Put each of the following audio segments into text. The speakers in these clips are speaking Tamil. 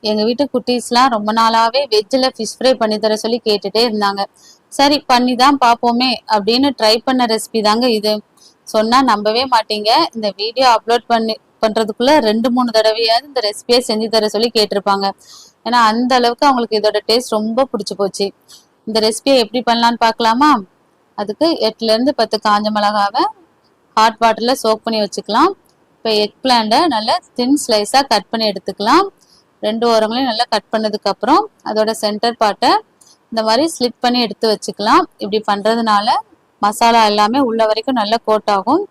எங்கள் வீட்டு குட்டீஸ்லாம் ரொம்ப நாளாகவே வெஜ்ஜில் ஃபிஷ் ஃப்ரை பண்ணி தர சொல்லி கேட்டுகிட்டே இருந்தாங்க. சரி பண்ணி தான் பார்ப்போமே அப்படின்னு ட்ரை பண்ண ரெசிபி தாங்க இது. சொன்னால் நம்பவே மாட்டீங்க. இந்த வீடியோ அப்லோட் பண்ணுறதுக்குள்ளே 2-3 தடவையாவது இந்த ரெசிபியை செஞ்சு தர சொல்லி கேட்டிருப்பாங்க. ஏன்னா அந்த அளவுக்கு அவங்களுக்கு இதோட டேஸ்ட் ரொம்ப பிடிச்சி போச்சு. இந்த ரெசிபியை எப்படி பண்ணலான்னு பார்க்கலாமா? அதுக்கு 8லேருந்து 10 காஞ்ச மிளகாவை ஹாட் வாட்டரில் சோக் பண்ணி வச்சுக்கலாம். இப்போ எக் பிளான்ட்டை நல்லா தின் ஸ்லைஸாக கட் பண்ணி எடுத்துக்கலாம். 2 ஓரங்களையும் நல்லா கட் பண்ணதுக்கப்புறம் அதோட சென்டர் பார்ட்டை இந்த மாதிரி ஸ்லிட் பண்ணி எடுத்து வச்சுக்கலாம். இப்படி பண்ணுறதுனால மசாலா எல்லாமே உள்ள வரைக்கும் நல்லா கோட் ஆகும்.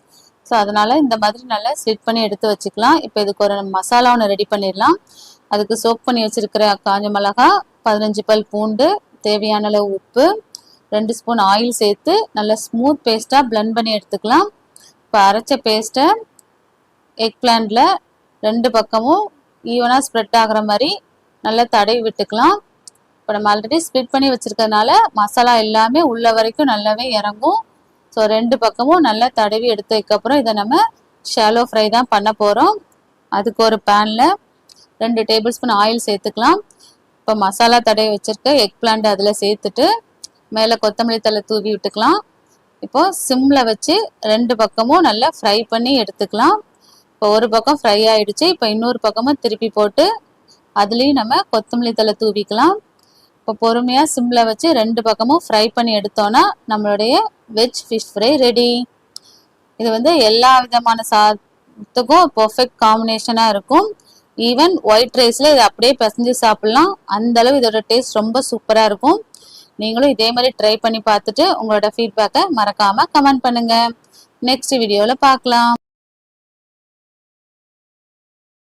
ஸோ அதனால் இந்த மாதிரி நல்லா ஸ்லிட் பண்ணி எடுத்து வச்சுக்கலாம். இப்போ இதுக்கு ஒரு மசாலா ஒன்று ரெடி பண்ணிடலாம். அதுக்கு சோக் பண்ணி வச்சுருக்கிற காஞ்ச மிளகா, 15 பல் பூண்டு, தேவையான அளவு உப்பு, 2 ஸ்பூன் ஆயில் சேர்த்து நல்லா ஸ்மூத் பேஸ்ட்டாக பிளெண்ட் பண்ணி எடுத்துக்கலாம். இப்போ அரைச்ச பேஸ்ட்டை எக் பிளான்ட்டில் 2 பக்கமும் ஈவனாக ஸ்ப்ரெட் ஆகிற மாதிரி நல்லா தடவி விட்டுக்கலாம். இப்போ நம்ம ஆல்ரெடி ஸ்ப்ளிட் பண்ணி வச்சுருக்கிறதுனால மசாலா எல்லாமே உள்ள வரைக்கும் நல்லாவே இறங்கும். ஸோ 2 பக்கமும் நல்லா தடவி எடுத்ததுக்கப்புறம் இதை நம்ம ஷாலோ ஃப்ரை தான் பண்ண போகிறோம். அதுக்கு ஒரு பேனில் 2 டேபிள் ஸ்பூன் ஆயில் சேர்த்துக்கலாம். இப்போ மசாலா தடவி வச்சுருக்க எக் பிளான்ட் அதில் சேர்த்துட்டு மேலே கொத்தமல்லி தழை தூவி விட்டுக்கலாம். இப்போது சிம்மில் வச்சு 2 பக்கமும் நல்லா ஃப்ரை பண்ணி எடுத்துக்கலாம். இப்போ ஒரு பக்கம் ஃப்ரை ஆகிடுச்சு. இப்போ இன்னொரு பக்கமும் திருப்பி போட்டு அதுலேயும் நம்ம கொத்தமல்லி தழை தூவிக்கலாம். இப்போ பொறுமையாக சிம்மில் வச்சு 2 பக்கமும் ஃப்ரை பண்ணி எடுத்தோன்னா நம்மளுடைய வெஜ் ஃபிஷ் ஃப்ரை ரெடி. இது எல்லா விதமான சாதத்துக்கும் பர்ஃபெக்ட் காம்பினேஷனாக இருக்கும். ஈவன் ஒயிட் ரைஸில் இதை அப்படியே பிசைஞ்சு சாப்பிட்லாம். அந்தளவு இதோட டேஸ்ட் ரொம்ப சூப்பராக இருக்கும். நீங்களும் இதே மாதிரி ட்ரை பண்ணி பார்த்துட்டு உங்களோட ஃபீட்பேக்கை மறக்காமல் கமெண்ட் பண்ணுங்கள். நெக்ஸ்ட் வீடியோவில் பார்க்கலாம்.